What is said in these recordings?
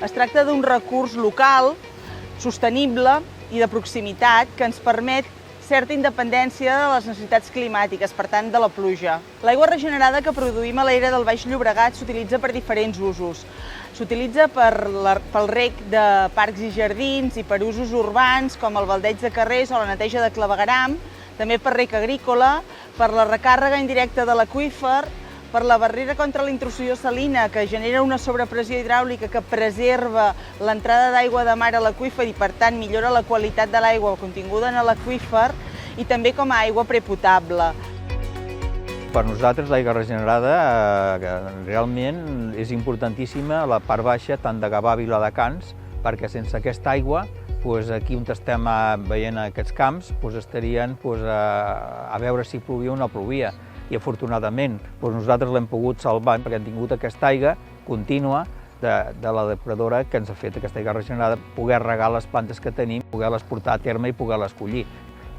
Es tracta d'un recurs local, sostenible i de proximitat que ens permet certa independència de les necessitats climàtiques, per tant, de la pluja. L'aigua regenerada que produïm a l'era del Baix Llobregat s'utilitza per diferents usos. S'utilitza pel reg de parcs i jardins i per usos urbans, com el baldeig de carrers o la neteja de clavegueram, també per reg agrícola, per la recàrrega indirecta de l'aqüífer, per la barrera contra la intrusió salina, que genera una sobrepressió hidràulica que preserva l'entrada d'aigua de mar a l'aqüífer i, per tant, millora la qualitat de l'aigua continguda en l'aqüífer, i també com a aigua prepotable. Per nosaltres l'aigua regenerada realment és importantíssima a la part baixa tant de Gavà i Viladecans, perquè sense aquesta aigua, aquí on estem veient aquests camps, estarien a veure si plovia o no plovia. I afortunadament nosaltres l'hem pogut salvar perquè hem tingut aquesta aigua contínua de la depuradora que ens ha fet aquesta aigua regenerada, poder regar les plantes que tenim, poder-les portar a terme i poder-les collir.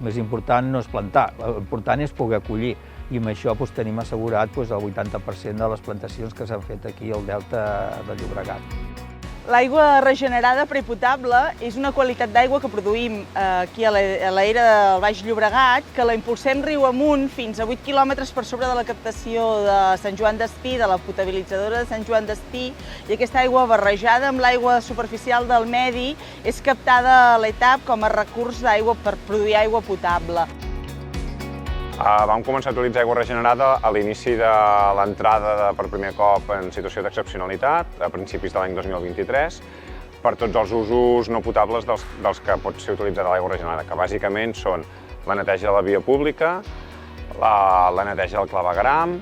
El més important no és plantar, l'important és poder collir. I amb això tenim assegurat el 80% de les plantacions que s'han fet aquí al Delta del Llobregat. L'aigua regenerada prepotable és una qualitat d'aigua que produïm aquí a l'era del Baix Llobregat, que la impulsem riu amunt fins a 8 quilòmetres per sobre de la captació de Sant Joan d'Espí, de la potabilitzadora de Sant Joan d'Espí, i aquesta aigua barrejada amb l'aigua superficial del medi és captada a l'ETAP com a recurs d'aigua per produir aigua potable. Vam començar a utilitzar aigua regenerada a l'inici de l'entrada per primer cop en situació d'excepcionalitat, a principis de l'any 2023, per tots els usos no potables dels que pot ser utilitzada l'aigua regenerada, que bàsicament són la neteja de la via pública, la neteja del clavegueram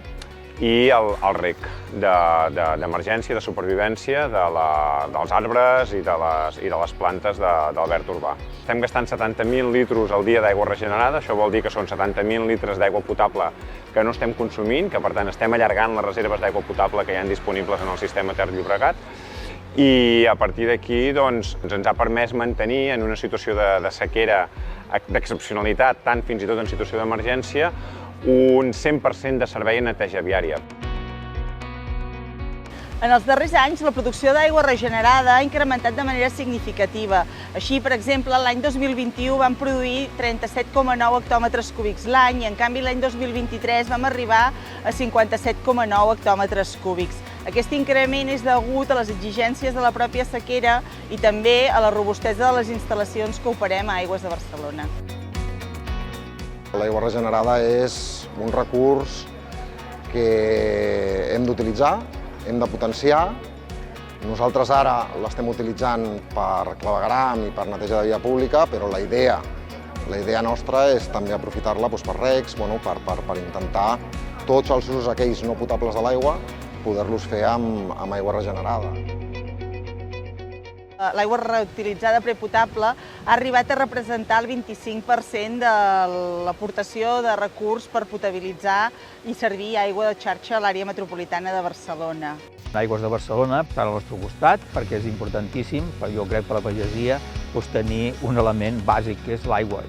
i el reg d'emergència, de supervivència dels arbres i de les plantes del verd urbà. Estem gastant 70.000 litres al dia d'aigua regenerada, això vol dir que són 70.000 litres d'aigua potable que no estem consumint, que per tant estem allargant les reserves d'aigua potable que hi ha disponibles en el sistema Ter Llobregat, i a partir d'aquí ens ha permès mantenir en una situació de sequera d'excepcionalitat, tant fins i tot en situació d'emergència, un 100% de servei en neteja viària. En els darrers anys, la producció d'aigua regenerada ha incrementat de manera significativa. Així, per exemple, l'any 2021 vam produir 37,9 hectòmetres cúbics l'any i, en canvi, l'any 2023 vam arribar a 57,9 hectòmetres cúbics. Aquest increment és degut a les exigències de la pròpia sequera i també a la robustesa de les instal·lacions que operem a Aigües de Barcelona. L'aigua regenerada és un recurs que hem d'utilitzar, hem de potenciar. Nosaltres ara l'estem utilitzant per clavegueram i per neteja de via pública, però la idea nostra és també aprofitar-la per regs, per intentar tots els usos aquells no potables de l'aigua, poder-los fer amb aigua regenerada. L'aigua reutilitzada prepotable ha arribat a representar el 25% de l'aportació de recurs per potabilitzar i servir aigua de xarxa a l'àrea metropolitana de Barcelona. Aigües de Barcelona està al nostre costat perquè és importantíssim, jo crec, per la pagesia, tenir un element bàsic que és l'aigua.